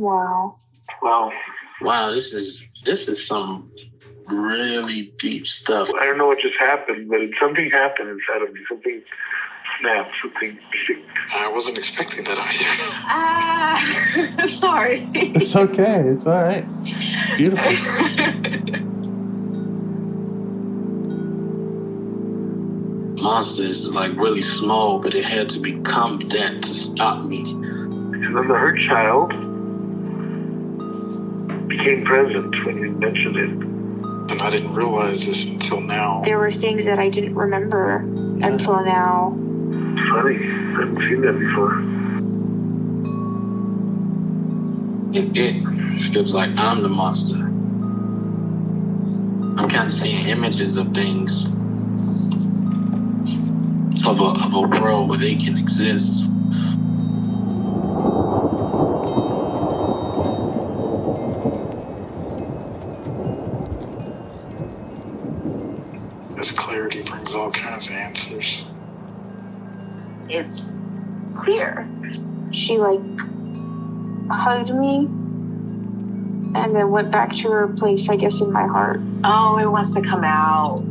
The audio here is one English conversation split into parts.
Wow. Wow, this is some really deep stuff. I don't know what just happened, but something happened inside of me. Something snapped, something. I wasn't expecting that either. Sorry. It's okay. It's all right. It's beautiful. Monster is like really small, but it had to become that to stop me. And then the hurt child became present when you mentioned it. And I didn't realize this until now. There were things that I didn't remember until now. Funny, I haven't seen that before. It feels like I'm the monster. I'm kind of seeing images of things, of a world where they can exist. This clarity brings all kinds of answers. It's clear. She hugged me and then went back to her place, I guess, in my heart. Oh, it wants to come out.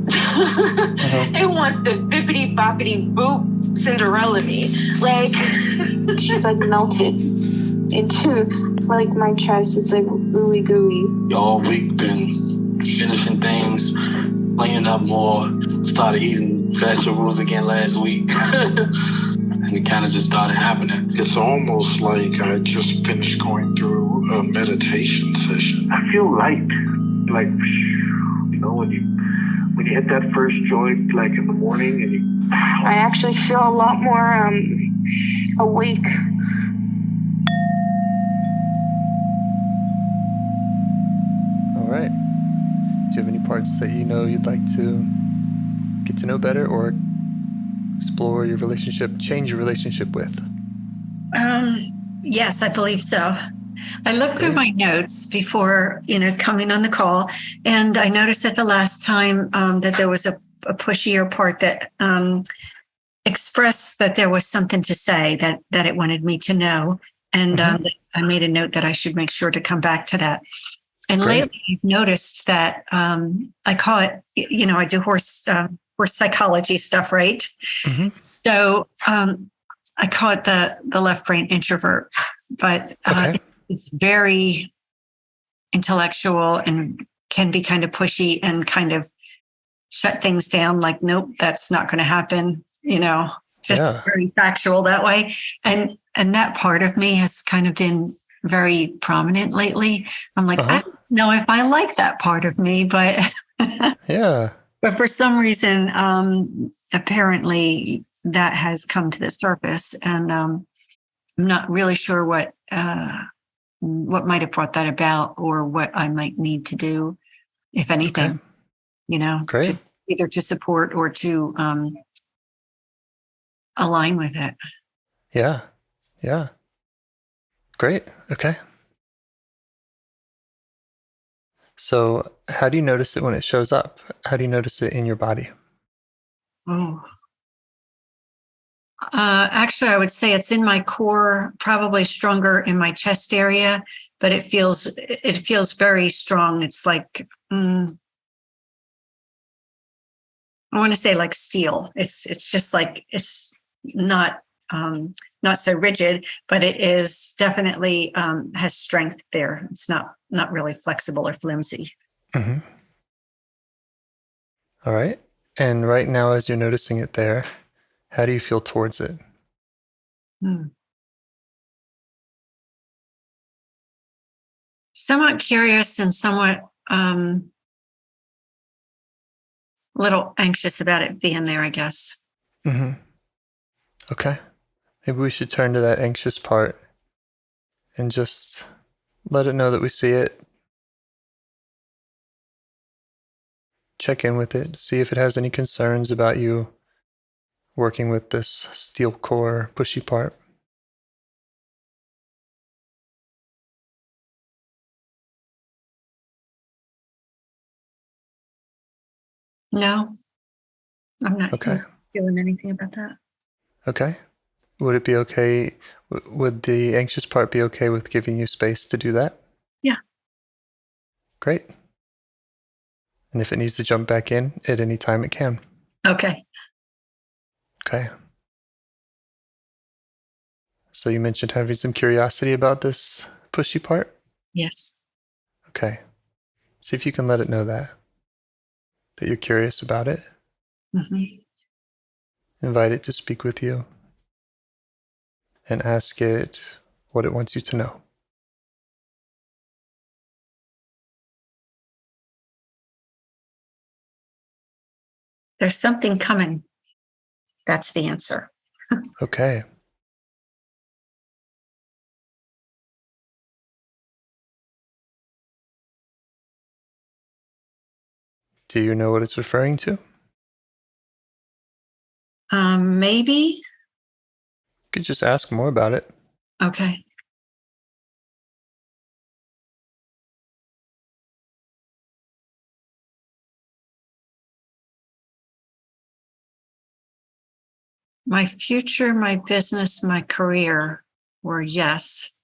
It wants to bippity boppity boop Cinderella me. She's melted into my chest. It's ooey gooey. All week been finishing things, cleaning up more, started eating vegetables again last week. And it kind of just started happening. It's almost like I just finished going through a meditation session. I feel light, when you hit that first joint, in the morning, and I actually feel a lot more awake. All right. Do you have any parts that you'd like to get to know better or explore your relationship, change your relationship with? Yes, I believe so. I looked through my notes before, coming on the call, and I noticed that the last time that there was a pushier part that expressed that there was something to say that it wanted me to know. And I made a note that I should make sure to come back to that. And lately I've noticed that I call it, I do horse psychology stuff, right? Mm-hmm. So I call it the left brain introvert, but it's very intellectual and can be kind of pushy and kind of shut things down. Nope, that's not going to happen. Very factual that way. And that part of me has kind of been very prominent lately. I'm I don't know if I like that part of me, but yeah. But for some reason, apparently that has come to the surface, and I'm not really sure what might have brought that about or what I might need to do, if anything. Great. Either to support or to align with it. Yeah. Yeah. Great. Okay. So how do you notice it when it shows up? How do you notice it in your body? Oh. Actually, I would say it's in my core, probably stronger in my chest area, but it feels very strong. It's I want to say steel. It's just it's not so rigid, but it is definitely has strength there. It's not really flexible or flimsy. Mm-hmm. All right. And right now, as you're noticing it there, how do you feel towards it? Somewhat curious and somewhat little anxious about it being there, I guess. Mm-hmm. Okay. Maybe we should turn to that anxious part and just let it know that we see it. Check in with it, see if it has any concerns about you working with this steel core pushy part. No, I'm not feeling anything about that. Okay. would it be okay? Would the anxious part be okay with giving you space to do that? Yeah. Great. And if it needs to jump back in at any time, it can. Okay. Okay. So you mentioned having some curiosity about this pushy part? Yes. Okay. See if you can let it know that you're curious about it. Mm-hmm. Invite it to speak with you and ask it what it wants you to know. There's something coming. That's the answer. Okay. Do you know what it's referring to? Maybe. You could just ask more about it. Okay. My future, my business, my career were yes.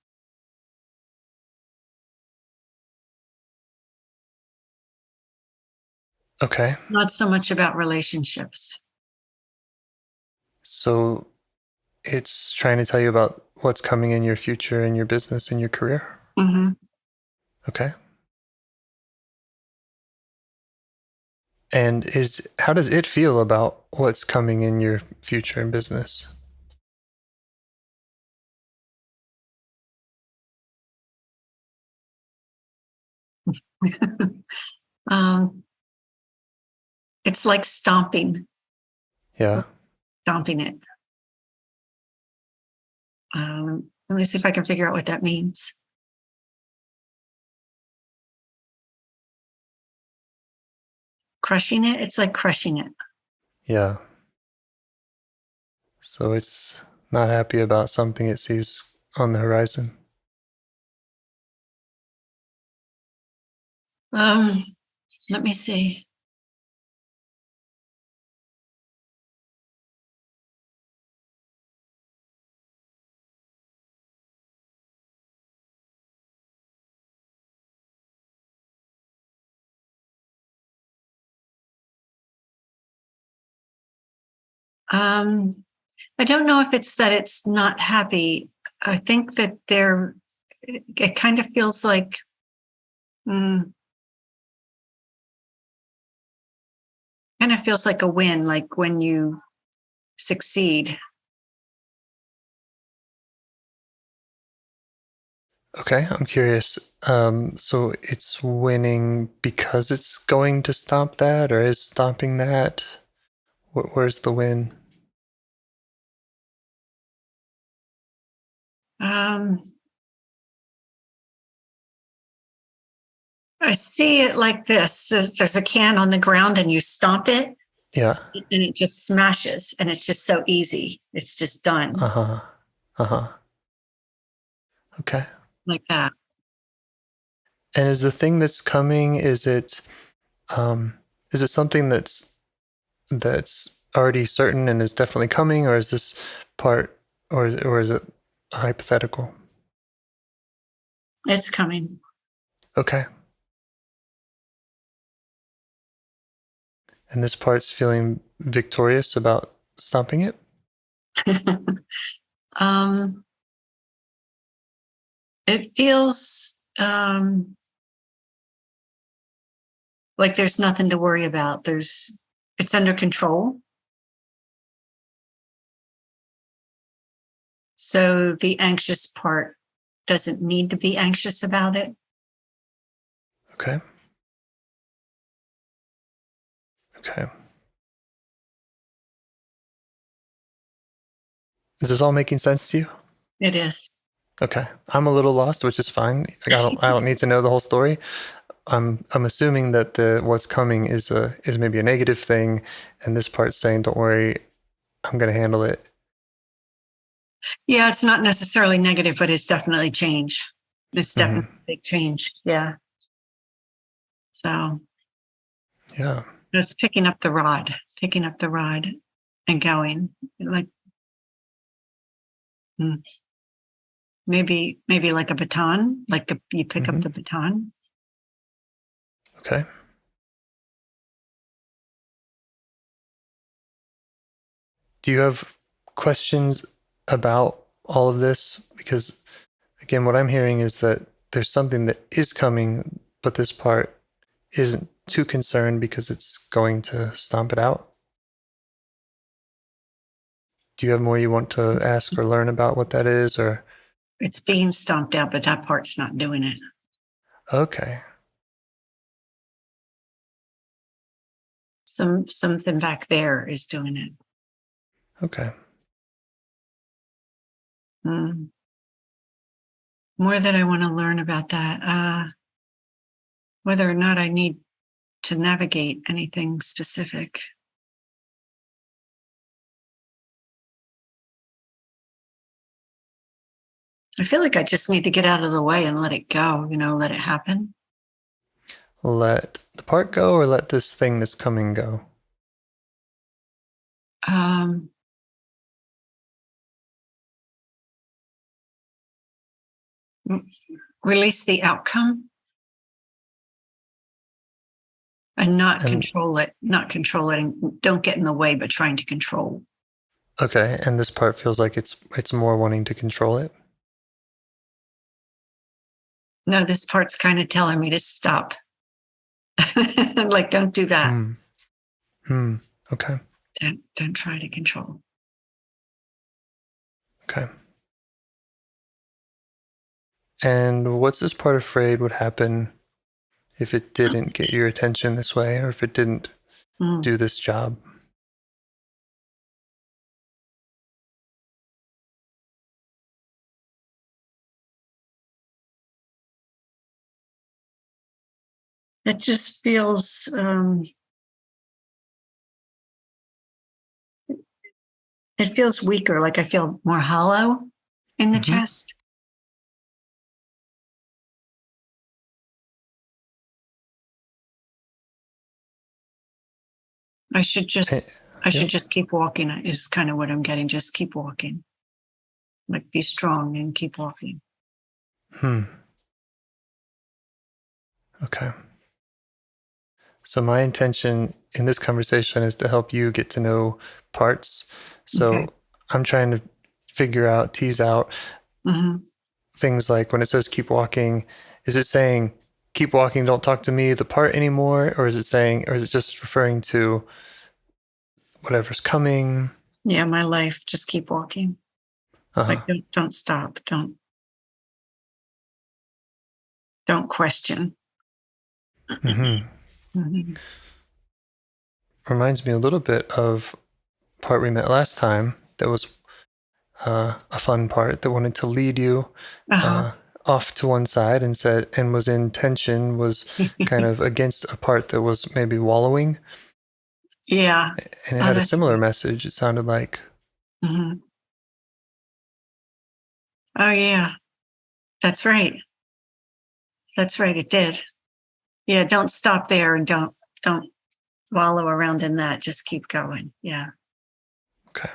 Okay. Not so much about relationships. So it's trying to tell you about what's coming in your future, in your business, in your career? Mm-hmm. Okay. And how does it feel about what's coming in your future in business? It's like stomping Yeah. it. Let me see if I can figure out what that means. Crushing it. It's like crushing it. Yeah. So it's not happy about something it sees on the horizon. Let me see. I don't know if it's that it's not happy. I think that it kind of feels like, kind of feels like a win, like when you succeed. Okay, I'm curious. So it's winning because it's going to stomp that, or is stomping that? Where's the win? I see it like this. There's a can on the ground and you stomp it Yeah. and it just smashes and it's just so easy. It's just done Uh-huh. Uh-huh. Okay. like that. And is the thing that's coming, is it something that's already certain and is definitely coming, or is this part, or is it hypothetical? It's coming. Okay. And this part's feeling victorious about stomping it? It feels like there's nothing to worry about. It's under control. So the anxious part doesn't need to be anxious about it. Okay. Okay. Is this all making sense to you? It is. Okay. I'm a little lost, which is fine. I don't need to know the whole story. I'm assuming that the what's coming is maybe a negative thing, and this part's saying, "Don't worry, I'm gonna handle it." Yeah, it's not necessarily negative, but it's definitely change. It's definitely a big change. Yeah. So Yeah. it's picking up the rod and going like Maybe like a baton, you pick up the baton. Okay. Do you have questions about all of this? Because again, what I'm hearing is that there's something that is coming, but this part isn't too concerned because it's going to stomp it out. Do you have more you want to ask or learn about what that is, or? It's being stomped out, but that part's not doing it. Okay. Something back there is doing it. Okay. More that I want to learn about that. Whether or not I need to navigate anything specific. I feel like I just need to get out of the way and let it go, let it happen. Let the part go or let this thing that's coming go? Release the outcome and not control it, and don't get in the way, but trying to control. Okay, and this part feels like it's more wanting to control it? No, this part's kind of telling me to stop. Like, don't do that. Okay. Don't try to control. Okay. And what's this part afraid would happen if it didn't get your attention this way, or if it didn't do this job? It just feels it feels weaker, like I feel more hollow in the chest. I should just keep walking is kind of what I'm getting. Just keep walking. Like, be strong and keep walking. Okay. So my intention in this conversation is to help you get to know parts. So I'm trying to tease out things like when it says keep walking, is it saying keep walking, don't talk to me, the part anymore? Or is it just referring to whatever's coming? Yeah, my life, just keep walking. Like, don't stop. Don't question. Reminds me a little bit of part we met last time. That was a fun part that wanted to lead you off to one side and was in tension, was kind of against a part that was maybe wallowing. Yeah. And it had a similar message, it sounded like. Oh, yeah. That's right. It did. Yeah, don't stop there and don't wallow around in that. Just keep going. Yeah. Okay.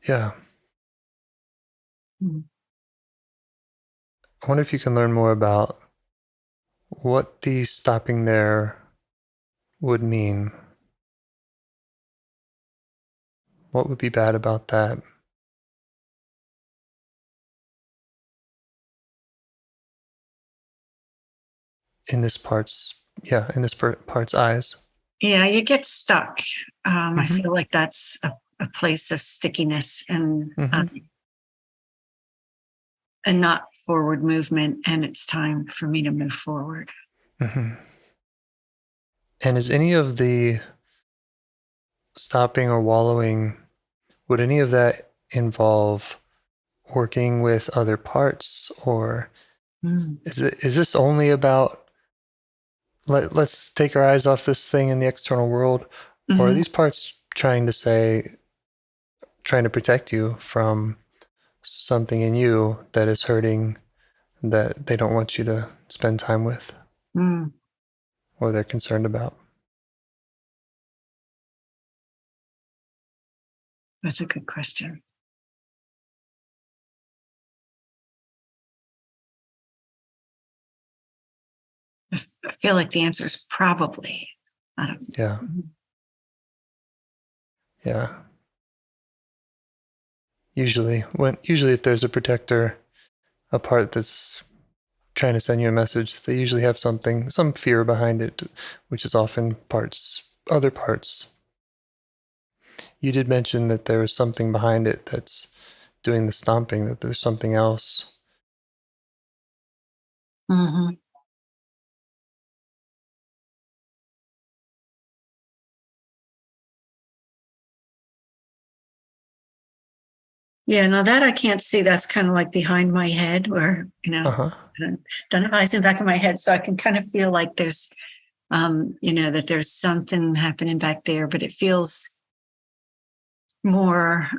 Yeah. I wonder if you can learn more about what the stopping there would mean. What would be bad about that? In this part's eyes. Yeah, you get stuck. I feel like that's a place of stickiness and not forward movement. And it's time for me to move forward. And is any of the stopping or wallowing, would any of that involve working with other parts, or is this only about let's take our eyes off this thing in the external world, or are these parts trying to protect you from something in you that is hurting, that they don't want you to spend time with, or they're concerned about? That's a good question. I feel like the answer is probably. I don't know. Yeah. Yeah. Usually if there's a protector, a part that's trying to send you a message, they usually have some fear behind it, which is often other parts. You did mention that there was something behind it that's doing the stomping, that there's something else. Mm-hmm. Yeah, now that I can't see, that's kind of like behind my head where, Uh-huh. I don't have eyes in the back of my head. So I can kind of feel like there's, that there's something happening back there, but it feels more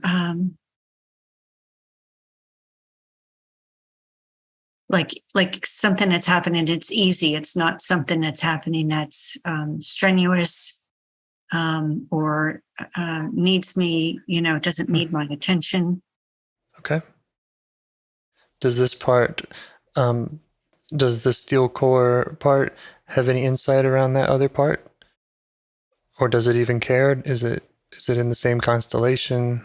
like something that's happening. It's easy. It's not something that's happening that's strenuous or needs me, it doesn't need my attention. Okay. Does this part, does the steel core part have any insight around that other part? Or does it even care? Is it in the same constellation?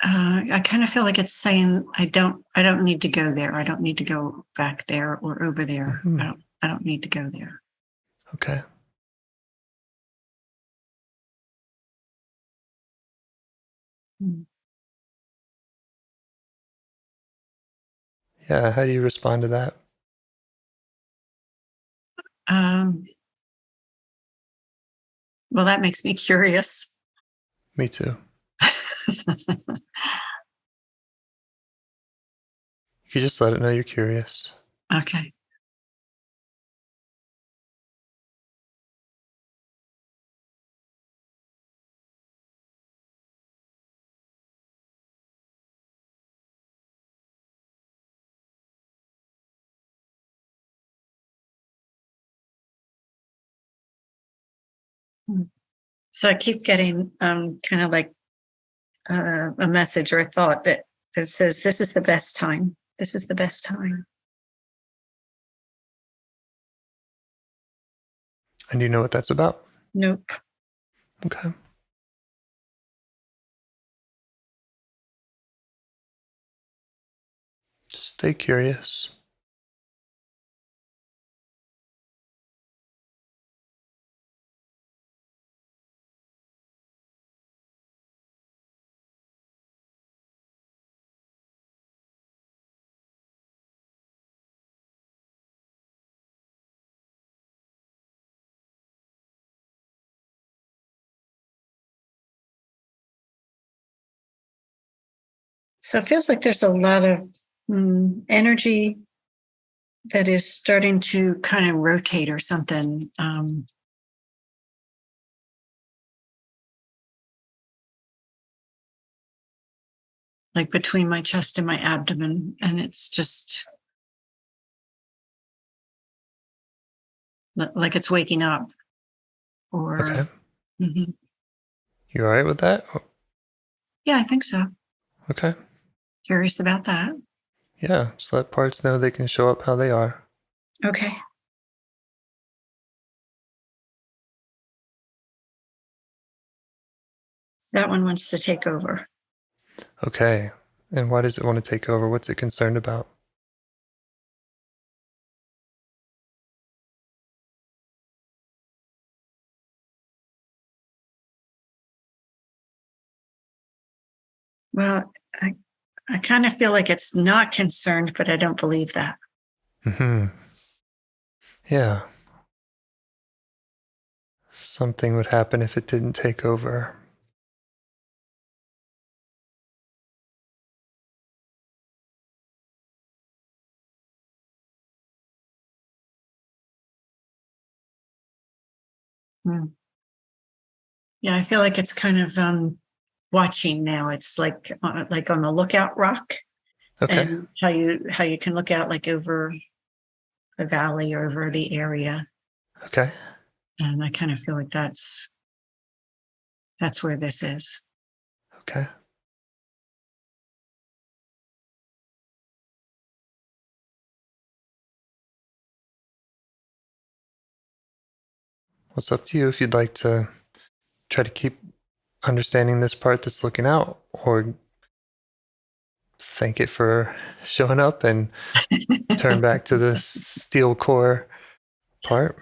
I kind of feel like it's saying I don't need to go there. I don't need to go back there or over there. Mm-hmm. I don't need to go there. Okay. Yeah, how do you respond to that? Well, that makes me curious. Me too. You just let it know you're curious. Okay. So I keep getting kind of like a message or a thought that says, this is the best time. This is the best time. And you know what that's about? Nope. Okay. Just stay curious. So it feels like there's a lot of energy that is starting to kind of rotate or something. Like between my chest and my abdomen. And it's just like it's waking up. Or Okay. Mm-hmm. You all right with that? Yeah, I think so. Okay. Curious about that. Yeah, just let parts know they can show up how they are. Okay. That one wants to take over. Okay. And why does it want to take over? What's it concerned about? Well, I kind of feel like it's not concerned, but I don't believe that. Mm-hmm. Yeah. Something would happen if it didn't take over. Yeah, I feel like it's kind of watching now. It's like on a lookout rock, Okay. and how you can look out like over the valley or over the area. Okay. And I kind of feel like that's where this is. Okay. What's up to you if you'd like to try to keep understanding this part that's looking out, or thank it for showing up and turn back to the steel core part.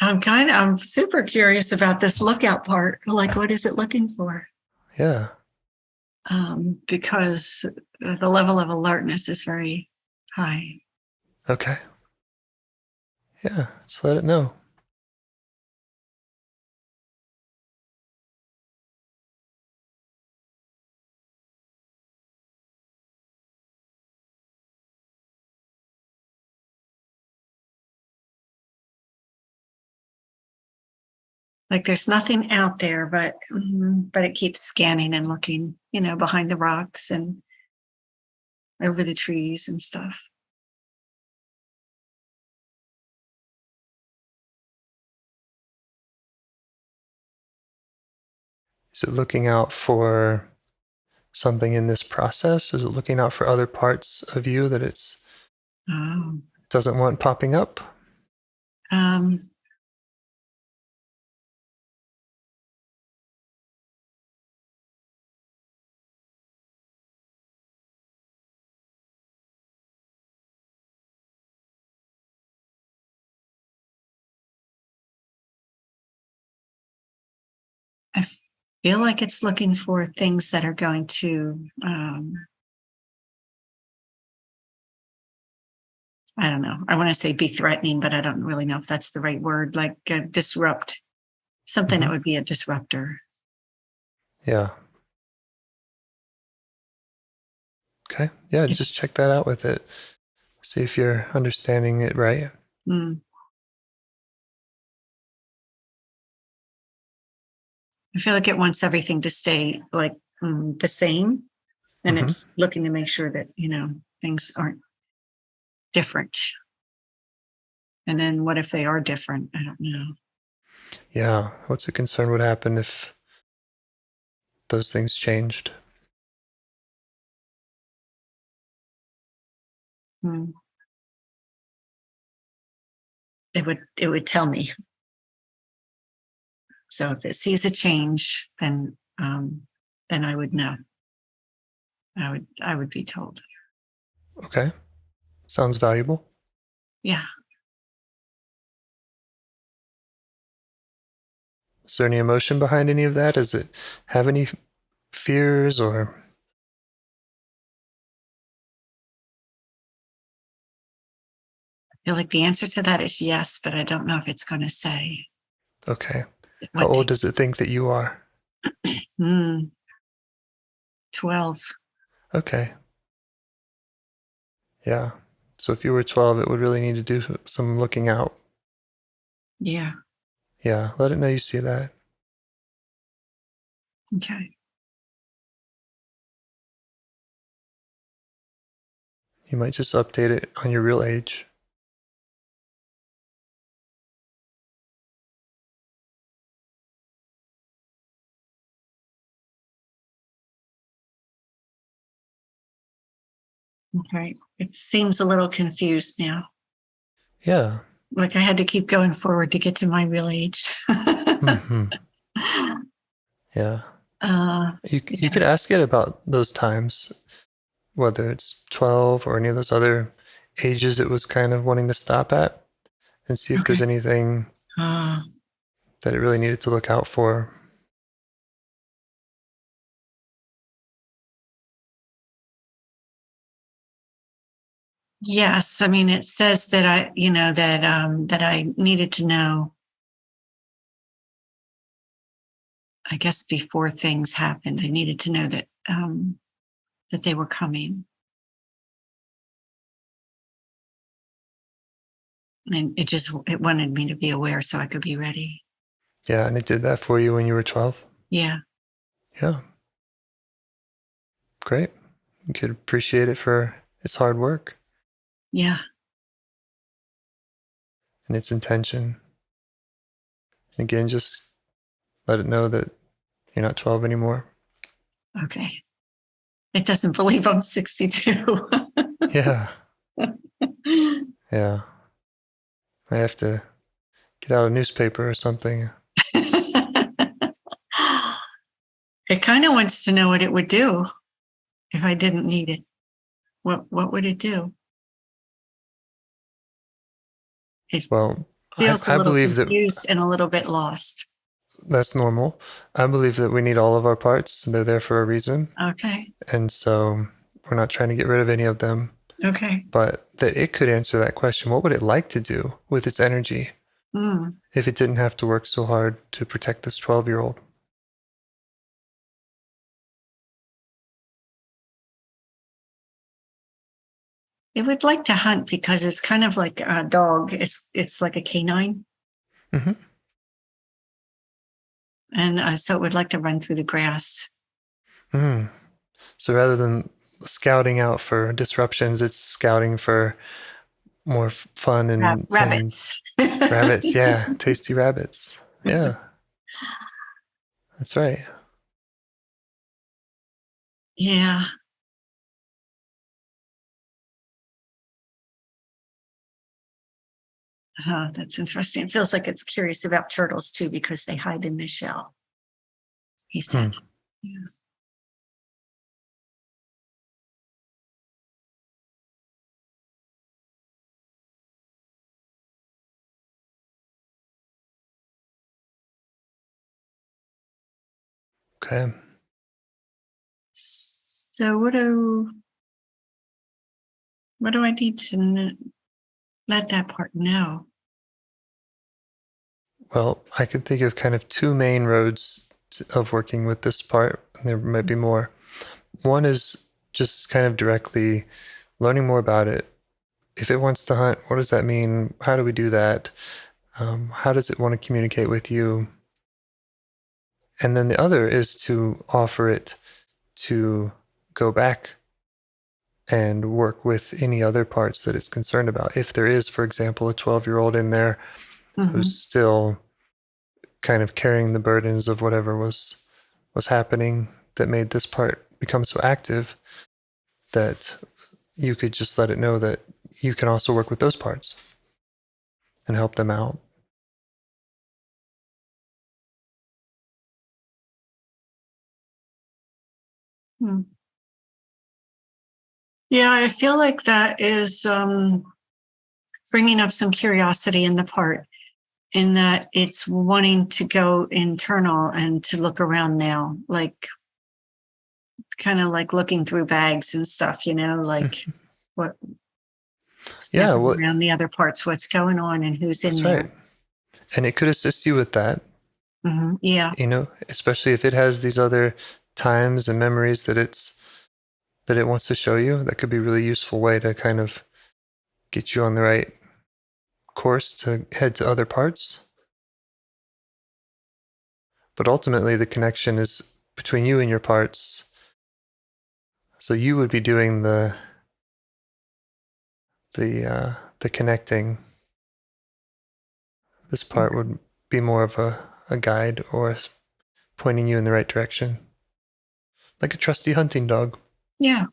I'm super curious about this lookout part. Like, what is it looking for? Yeah. Because the level of alertness is very high. Okay. Yeah, just let it know. Like there's nothing out there, but it keeps scanning and looking, behind the rocks and over the trees and stuff. Is it looking out for something in this process? Is it looking out for other parts of you that it's doesn't want popping up? I feel like it's looking for things that are going to, I don't know. I want to say be threatening, but I don't really know if that's the right word. Like disrupt, something that would be a disruptor. Yeah. Okay. Yeah, just check that out with it. See if you're understanding it right. I feel like it wants everything to stay like the same. And it's looking to make sure that, things aren't different. And then what if they are different? I don't know. Yeah. What's the concern would happen if those things changed? It would tell me. So if it sees a change, then I would know. I would be told. Okay. Sounds valuable. Yeah. Is there any emotion behind any of that? Does it have any fears or? I feel like the answer to that is yes, but I don't know if it's going to say. Okay. How old does it think that you are? 12. Okay. Yeah. So if you were 12, it would really need to do some looking out. Yeah. Yeah. Let it know you see that. Okay. You might just update it on your real age. Okay. It seems a little confused now. Yeah. Like I had to keep going forward to get to my real age. Yeah. You could ask it about those times, whether it's 12 or any of those other ages it was kind of wanting to stop at, and see if there's anything that it really needed to look out for. Yes, I mean it says that that I needed to know. I guess before things happened, I needed to know that that they were coming, and it wanted me to be aware so I could be ready. Yeah, and it did that for you when you were 12. Yeah. Yeah. Great. You could appreciate it for its hard work. Yeah. And its intention. Again, just let it know that you're not 12 anymore. Okay. It doesn't believe I'm 62. Yeah. Yeah. I have to get out a newspaper or something. It kind of wants to know what it would do if I didn't need it. What would it do? It feels a I little believe confused that and a little bit lost. that's normal. I believe that we need all of our parts. They're there for a reason. Okay. And so we're not trying to get rid of any of them. Okay. But that it could answer that question. What would it like to do with its energy if it didn't have to work so hard to protect this 12-year-old? It would like to hunt because it's kind of like a dog. It's like a canine. Mm-hmm. And so it would like to run through the grass. Mm. So rather than scouting out for disruptions, it's scouting for more fun and Rabbits. And rabbits. Yeah, tasty rabbits. Yeah, that's right. Yeah. That's interesting. It feels like it's curious about turtles too because they hide in the shell. He said. Yeah. Okay. So what do I need to let that part know? Well, I could think of kind of two main roads of working with this part. There might be more. One is just kind of directly learning more about it. If it wants to hunt, what does that mean? How do we do that? How does it want to communicate with you? And then the other is to offer it to go back and work with any other parts that it's concerned about. If there is, for example, a 12-year-old in there who's still kind of carrying the burdens of whatever was happening that made this part become so active, that you could just let it know that you can also work with those parts and help them out. Yeah, I feel like that is bringing up some curiosity in the part, in that it's wanting to go internal and to look around now, like kind of like looking through bags and stuff, like what around the other parts, what's going on and who's in there. Right. And it could assist you with that. Yeah. Especially if it has these other times and memories that it wants to show you. That could be a really useful way to kind of get you on the right course to head to other parts. But ultimately, the connection is between you and your parts. So you would be doing the connecting. This part would be more of a guide or pointing you in the right direction, like a trusty hunting dog. Yeah.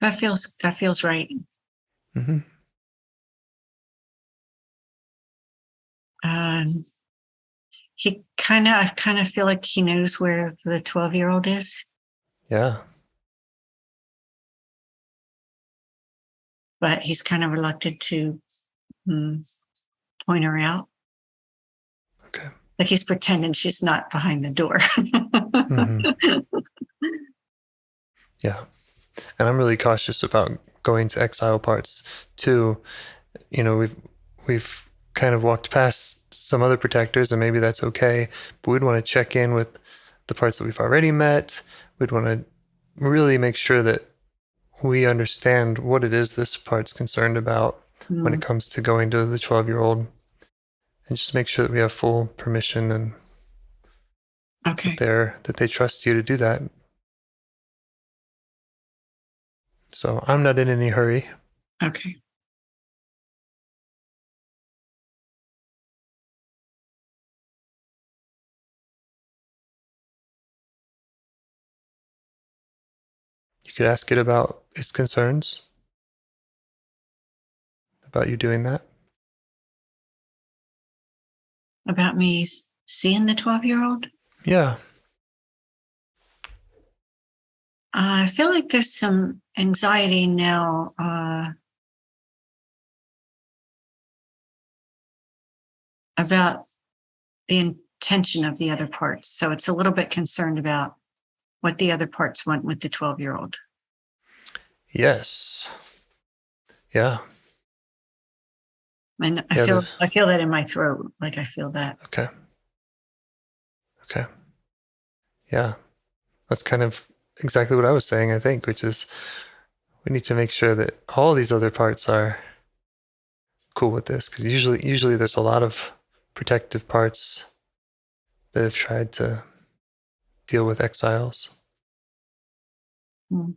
That feels right. Mm-hmm. I kind of feel like he knows where the 12-year-old is. Yeah. But he's kind of reluctant to point her out. Okay. Like he's pretending she's not behind the door. Yeah. And I'm really cautious about going to exile parts too. We've kind of walked past some other protectors, and maybe that's okay, but we'd want to check in with the parts that we've already met. We'd want to really make sure that we understand what it is this part's concerned about when it comes to going to the 12-year-old, and just make sure that we have full permission and that they trust you to do that. So I'm not in any hurry. Okay. You could ask it about its concerns, about you doing that. About me seeing the 12-year-old? Yeah. I feel like there's some anxiety now about the intention of the other parts. So it's a little bit concerned about what the other parts want with the 12-year-old. Yes. Yeah. And I feel that in my throat. Like I feel that. Okay. Yeah. That's kind of exactly what I was saying, I think, which is we need to make sure that all these other parts are cool with this, because usually there's a lot of protective parts that have tried to deal with exiles. Hmm.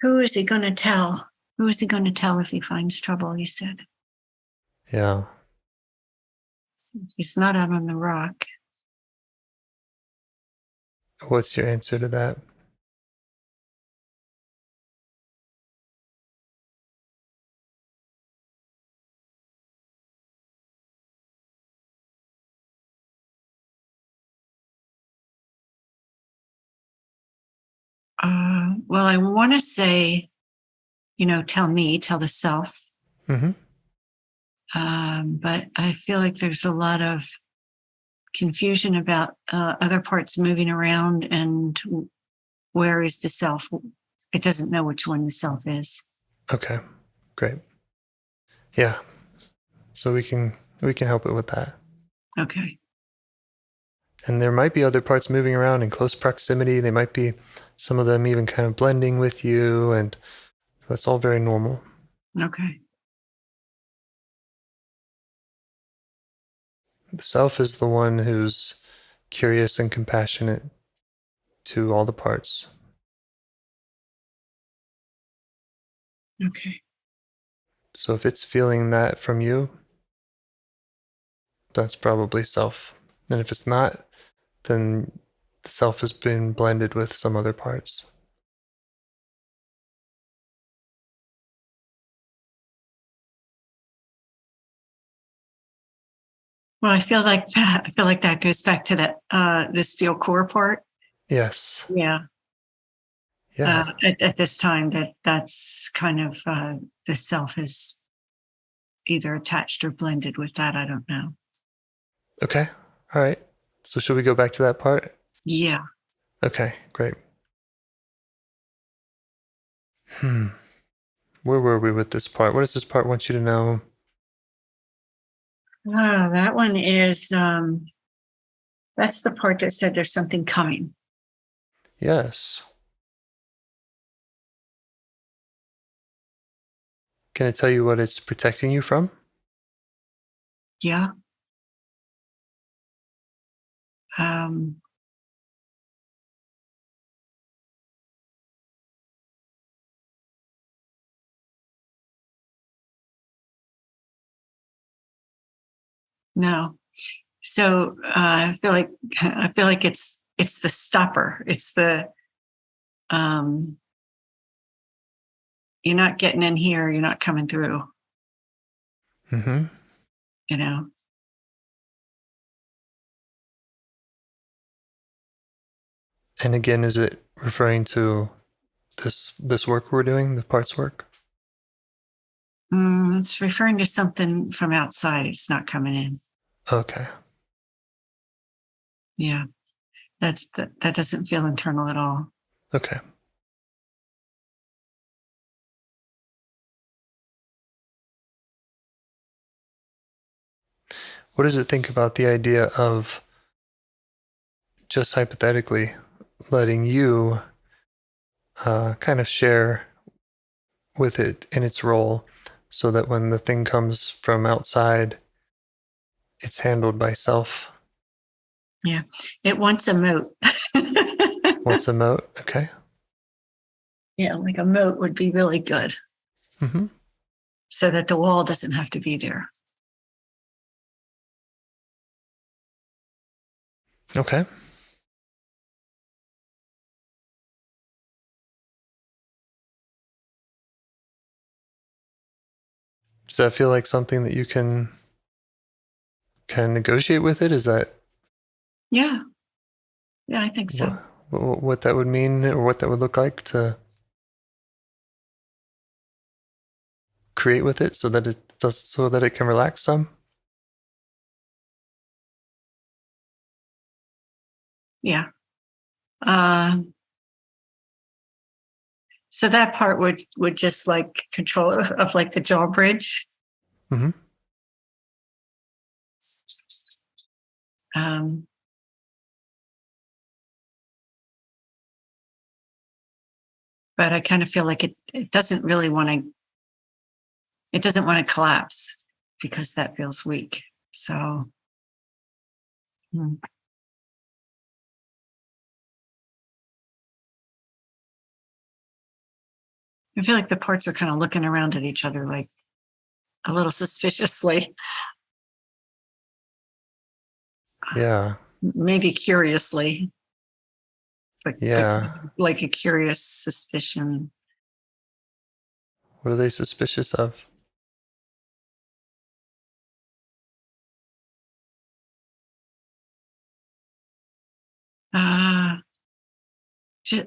Who is he going to tell? Who is he going to tell if he finds trouble? He said. Yeah. He's not out on the rock. What's your answer to that? Well, I want to say, tell the self. Mm-hmm. But I feel like there's a lot of confusion about other parts moving around and where is the self. It doesn't know which one the self is. Okay, great. Yeah, so we can help it with that. Okay. And there might be other parts moving around in close proximity. They might be some of them even kind of blending with you, and that's all very normal. Okay. The self is the one who's curious and compassionate to all the parts. Okay. So if it's feeling that from you, that's probably self. And if it's not, then the self has been blended with some other parts. Well, I feel like that goes back to that the steel core part. Yes. Yeah. Yeah. At this time, that's kind of the self is either attached or blended with that. I don't know. Okay. All right. So should we go back to that part? Yeah. Okay, great. Where were we with this part? What does this part want you to know? That one is that's the part that said there's something coming. Yes. Can it tell you what it's protecting you from? Yeah. No. So I feel like it's the stopper. It's the you're not getting in here. You're not coming through. Mm-hmm. And again, is it referring to this work we're doing, the parts work? It's referring to something from outside. It's not coming in. Okay. Yeah. That doesn't feel internal at all. Okay. What does it think about the idea of just hypothetically letting you kind of share with it in its role so that when the thing comes from outside, it's handled by self? Yeah. It wants a moat. What's a moat? Okay. Yeah, like a moat would be really good. Mm-hmm. so that the wall doesn't have to be there. Okay. Does that feel like something that you can negotiate with it? Is that Yeah, I think so. what that would mean, or what that would look like to create with it, so that it can relax some? Yeah. So that part would just like control of like the jaw bridge. Mm-hmm. But I kind of feel like it doesn't really want to. It doesn't want to collapse because that feels weak. So. I feel like the parts are kind of looking around at each other like a little suspiciously. Yeah. Maybe curiously. But Yeah. like a curious suspicion. What are they suspicious of?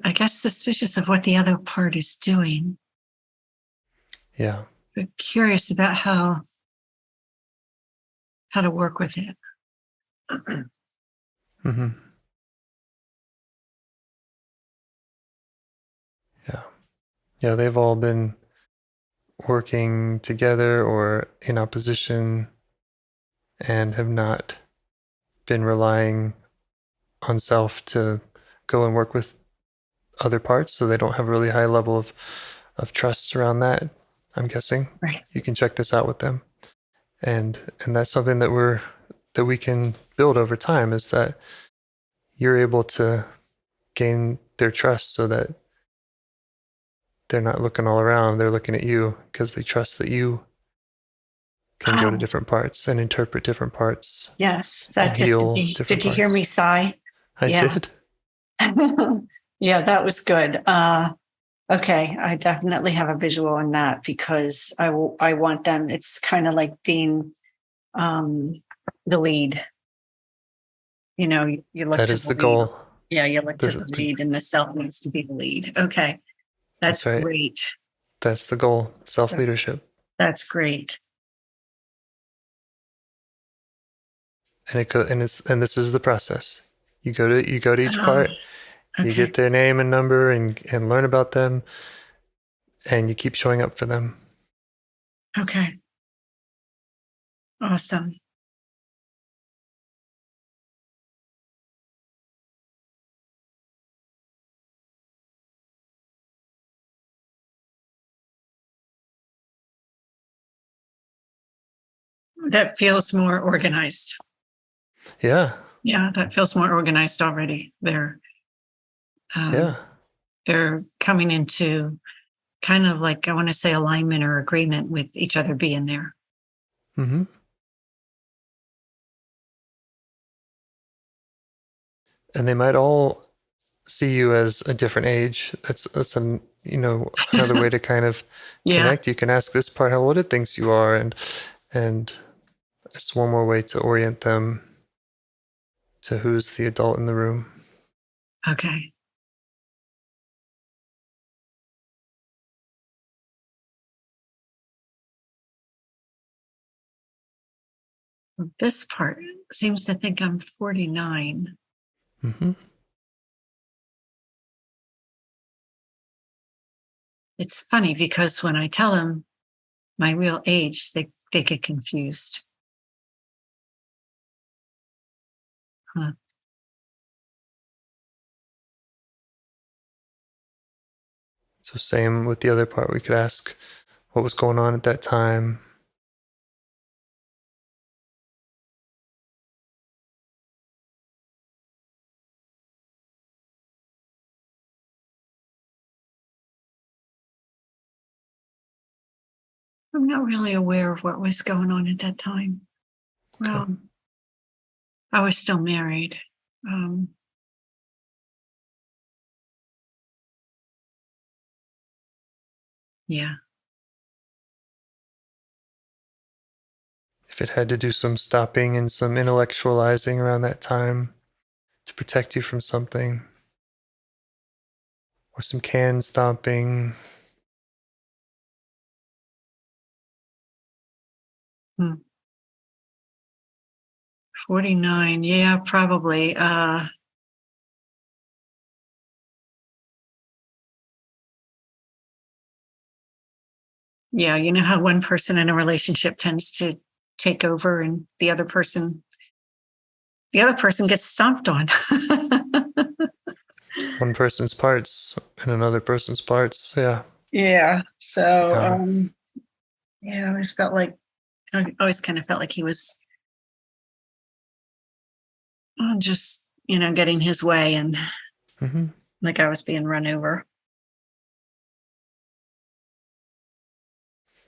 I guess suspicious of what the other part is doing. Yeah. But curious about how to work with it. Mm-hmm. Yeah. Yeah, they've all been working together or in opposition and have not been relying on self to go and work with other parts, so they don't have a really high level of trust around that, I'm guessing. Right. You can check this out with them. And that's something that we can build over time, is that you're able to gain their trust so that they're not looking all around, they're looking at you because they trust that you can go to different parts and interpret different parts. Yes, that and just heal did different you hear parts. me sigh? I did. Yeah, that was good. Okay, I definitely have a visual on that because I want them. It's kind of like being the lead. You know, you look That to is the the lead. goal. Yeah, you look to the lead, and the self needs to be the lead. Okay, that's right. great. That's the goal. Self-leadership. That's great. And this is the process. You go to each part, Okay. you get their name and number and learn about them, and you keep showing up for them. Okay. Awesome. That feels more organized. Yeah. Yeah, that feels more organized already. They're coming into kind of like, I want to say, alignment or agreement with each other being there. Mm-hmm. And they might all see you as a different age. That's another way to kind of connect. You can ask this part how old it thinks you are, and it's one more way to orient them to who's the adult in the room. Okay. This part seems to think I'm 49. Mm-hmm. It's funny because when I tell them my real age, they get confused. Huh. So same with the other part. We could ask what was going on at that time. I'm not really aware of what was going on at that time. Well, Okay. I was still married. Yeah. If it had to do some stopping and some intellectualizing around that time to protect you from something, or some can stomping. 49. Yeah, probably. Yeah, you know how one person in a relationship tends to take over and the other person gets stomped on. One person's parts and another person's parts. Yeah. Yeah. So Yeah. yeah, I always kind of felt like he was just, getting his way, and Mm-hmm. like I was being run over.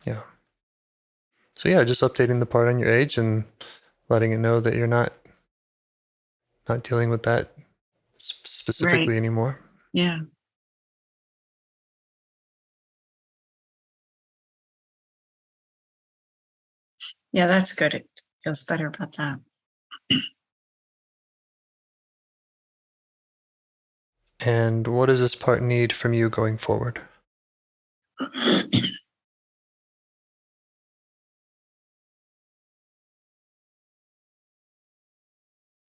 Yeah. So yeah, just updating the part on your age and letting it know that you're not dealing with that specifically Right. anymore. Yeah. Yeah, that's good. It feels better about that. And what does this part need from you going forward?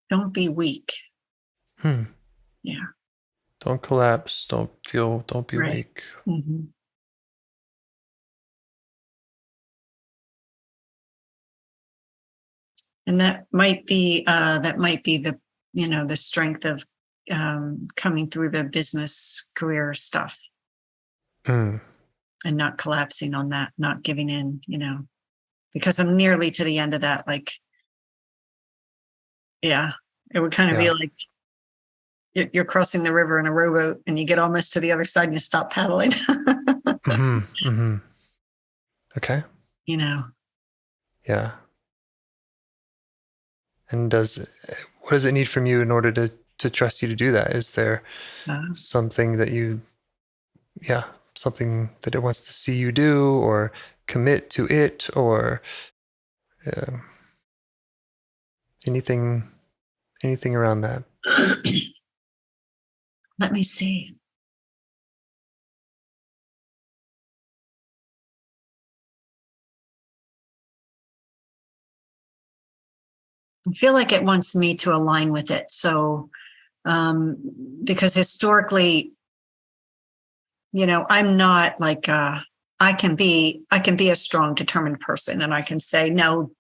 Don't be weak. Yeah. Don't collapse. Don't be Right. weak. Mm-hmm. And that might be the the strength of coming through the business career stuff Mm. and not collapsing on that, not giving in, because I'm nearly to the end of that. Like, yeah, it would kind of be Yeah. like you're crossing the river in a rowboat and you get almost to the other side and you stop paddling. Mm-hmm. Mm-hmm. Okay. Yeah. And what does it need from you in order to trust you to do that? Is there uh, something that something that it wants to see you do or commit to it, or uh, anything around that? let me see. I feel like it wants me to align with it. So, because historically, I'm not like I can be a strong, determined person, and I can say no,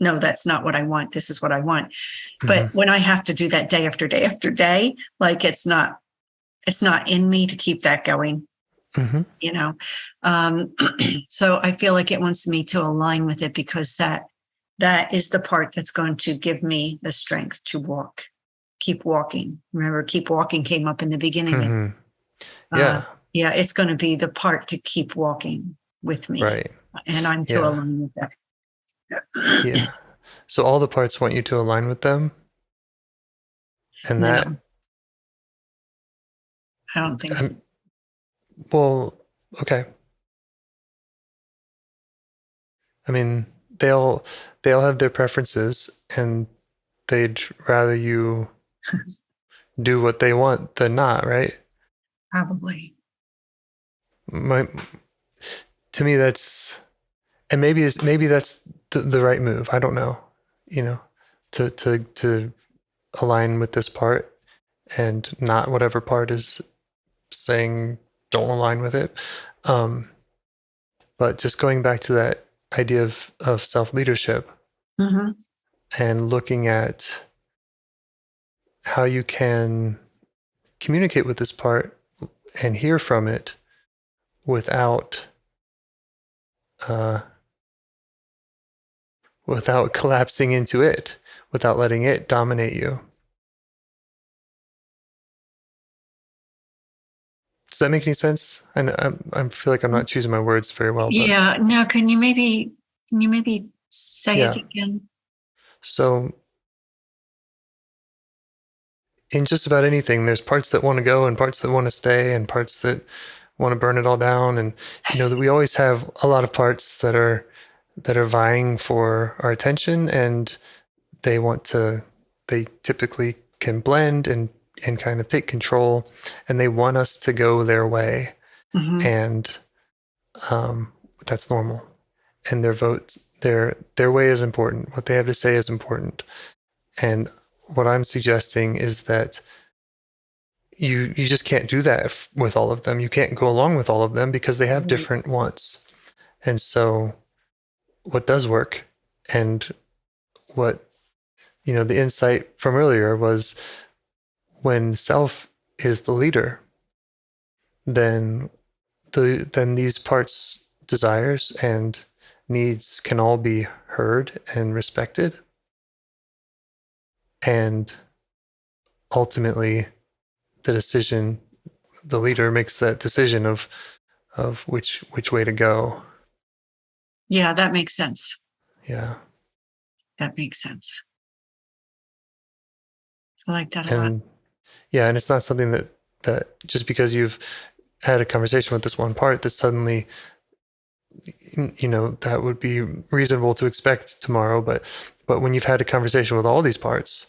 that's not what I want. This is what I want. But Mm-hmm. when I have to do that day after day after day, like it's not in me to keep that going. Mm-hmm. So I feel like it wants me to align with it because that is the part that's going to give me the strength to keep walking. Remember, keep walking came up in the beginning. Mm-hmm. Yeah. Yeah, it's going to be the part to keep walking with me. Right. And I'm to Yeah. align with that. Yeah. So all the parts want you to align with them, and No, that. I don't think so. Well, okay. I mean, they'll have their preferences, and they'd rather you do what they want than not, right? Probably. My To me, that's, and maybe that's the right move. I don't know, to align with this part and not whatever part is saying don't align with it. Um, but just going back to that idea of self leadership Mm-hmm. and looking at how you can communicate with this part and hear from it without uh, without collapsing into it, without letting it dominate you. Does that make any sense? I feel like I'm not choosing my words very well. But Yeah. No. Can you maybe say it again? So in just about anything, there's parts that want to go and parts that want to stay and parts that want to burn it all down. And that we always have a lot of parts that are vying for our attention, and they typically can blend and kind of take control, and they want us to go their way. Mm-hmm. And that's normal. And their votes, their way is important. What they have to say is important. And what I'm suggesting is that you just can't do that with all of them. You can't go along with all of them because they have different wants. And so what does work, and what the insight from earlier was, when self is the leader, then these parts' desires and needs can all be heard and respected. And ultimately the leader makes that decision of which way to go. Yeah, that makes sense. Yeah. That makes sense. I like that a lot. Yeah, and it's not something that just because you've had a conversation with this one part that suddenly that would be reasonable to expect tomorrow, but when you've had a conversation with all these parts,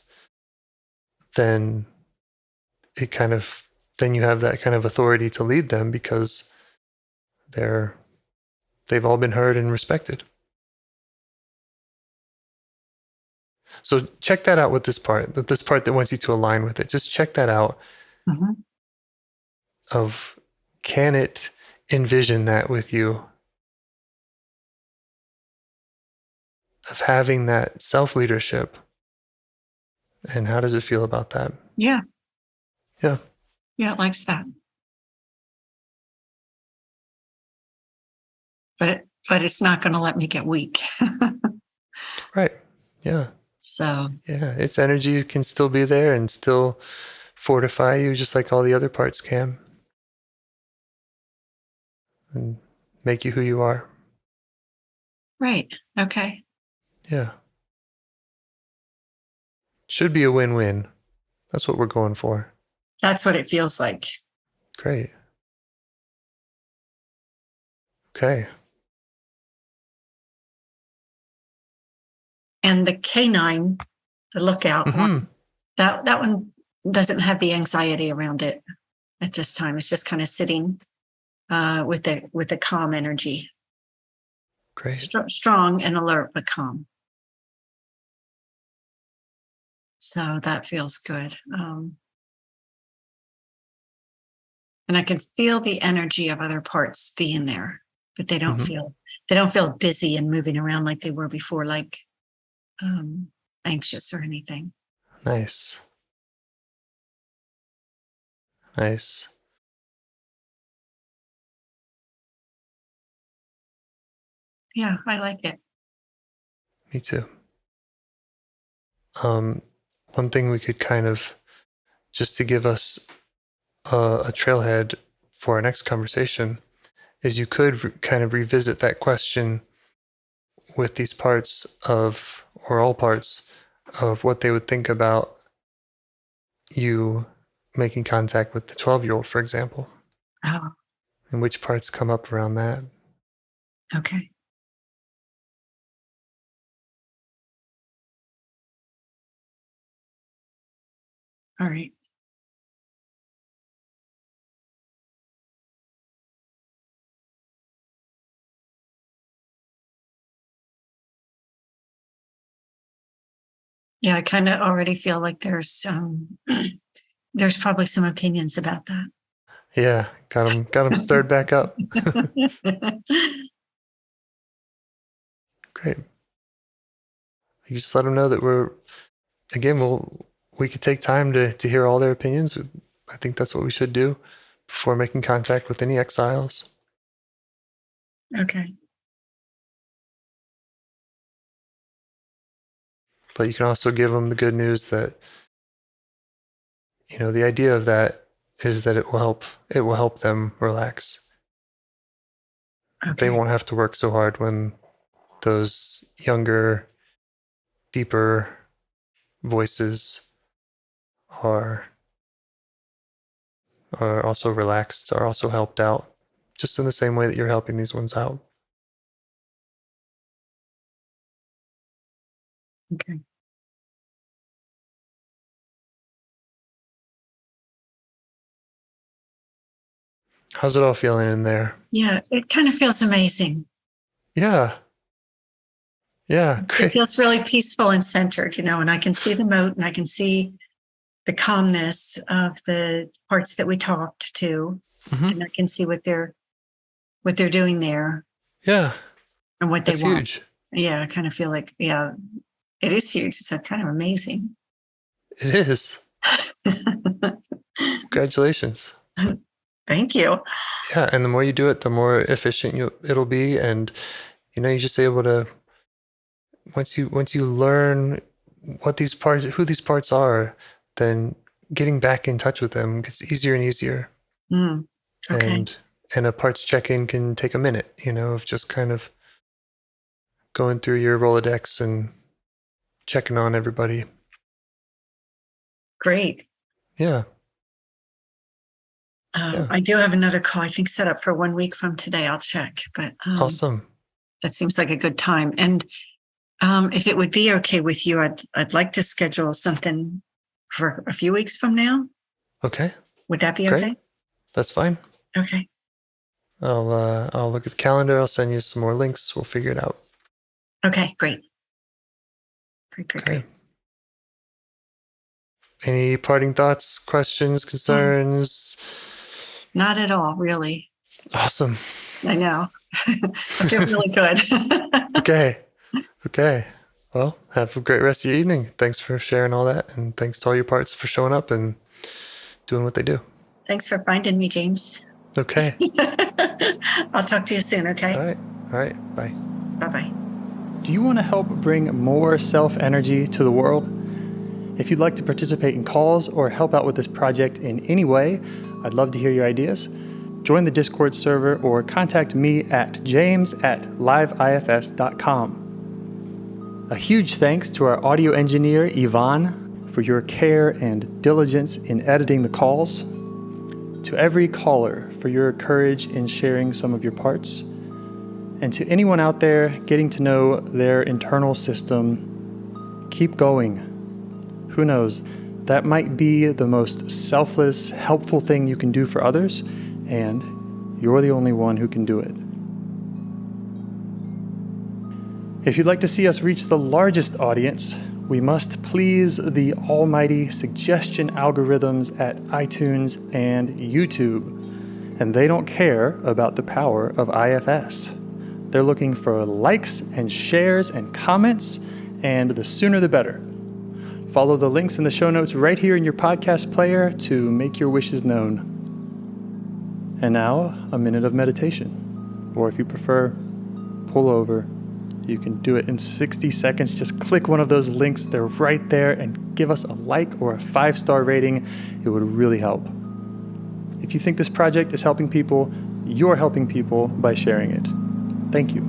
then then you have that kind of authority to lead them, because they've all been heard and respected. So check that out with this part that wants you to align with it. Just check that out. Mm-hmm. Of, can it envision that with you, of having that self-leadership, and how does it feel about that? Yeah. Yeah. Yeah, it likes that. But it's not going to let me get weak. Right. Yeah. So. Yeah, its energy can still be there and still fortify you, just like all the other parts can, and make you who you are. Right. Okay. Yeah. Should be a win-win. That's what we're going for. That's what it feels like. Great. Okay. And the canine, the lookout one, that one doesn't have the anxiety around it at this time. It's just kind of sitting with the calm energy. Great. Strong and alert, but calm. So that feels good. And I can feel the energy of other parts being there, but they don't feel busy and moving around like they were before, like anxious or anything. Nice. Nice. Yeah, I like it. Me too. One thing we could kind of, just to give us a trailhead for our next conversation, is you could kind of revisit that question with these parts of, or all parts of, what they would think about you making contact with the 12-year-old, for example. Oh. And which parts come up around that. Okay. All right. Yeah, I kind of already feel like there's probably some opinions about that. Yeah, got them stirred back up. Great. You just let them know that we could take time to hear all their opinions. I think that's what we should do before making contact with any exiles. Okay. But you can also give them the good news that, the idea of that is that it will help them relax. Okay. They won't have to work so hard when those younger, deeper voices are also relaxed, are also helped out, just in the same way that you're helping these ones out. Okay. How's it all feeling in there? Yeah, it kind of feels amazing. Yeah. Yeah, It great. feels really peaceful and centered, and I can see the moat and I can see the calmness of the parts that we talked to, and I can see what they're doing there. Yeah. And what they That's want. huge. Yeah, I kind of feel like, yeah, it is huge. It's kind of amazing. It is. Congratulations. Thank you. Yeah, and the more you do it, the more efficient it'll be, and you're just able to once you learn who these parts are, then getting back in touch with them gets easier and easier. Okay. And a parts check-in can take a minute, of just kind of going through your Rolodex and checking on everybody. Great. Yeah. I do have another call, I think, set up for 1 week from today. I'll check, but awesome. That seems like a good time. And if it would be okay with you, I'd like to schedule something for a few weeks from now. Okay. Would that be Great. okay? That's fine. Okay. I'll look at the calendar. I'll send you some more links. We'll figure it out. Okay, great. Great. Any parting thoughts, questions, concerns? Not at all, really. Awesome. I know. I feel really good. Okay. Well, have a great rest of your evening. Thanks for sharing all that, and thanks to all your parts for showing up and doing what they do. Thanks for finding me, James. Okay. I'll talk to you soon, okay? All right. Bye. Bye-bye. Do you want to help bring more self-energy to the world? If you'd like to participate in calls or help out with this project in any way, I'd love to hear your ideas. Join the Discord server or contact me at james@liveifs.com. A huge thanks to our audio engineer, Yvonne, for your care and diligence in editing the calls. To every caller for your courage in sharing some of your parts. And to anyone out there getting to know their internal system, keep going. Who knows? That might be the most selfless, helpful thing you can do for others, and you're the only one who can do it. If you'd like to see us reach the largest audience, we must please the almighty suggestion algorithms at iTunes and YouTube. And they don't care about the power of IFS. They're looking for likes and shares and comments, and the sooner the better. Follow the links in the show notes right here in your podcast player to make your wishes known. And now, a minute of meditation. Or if you prefer, pull over. You can do it in 60 seconds. Just click one of those links. They're right there, and give us a like or a 5-star rating. It would really help. If you think this project is helping people, you're helping people by sharing it. Thank you.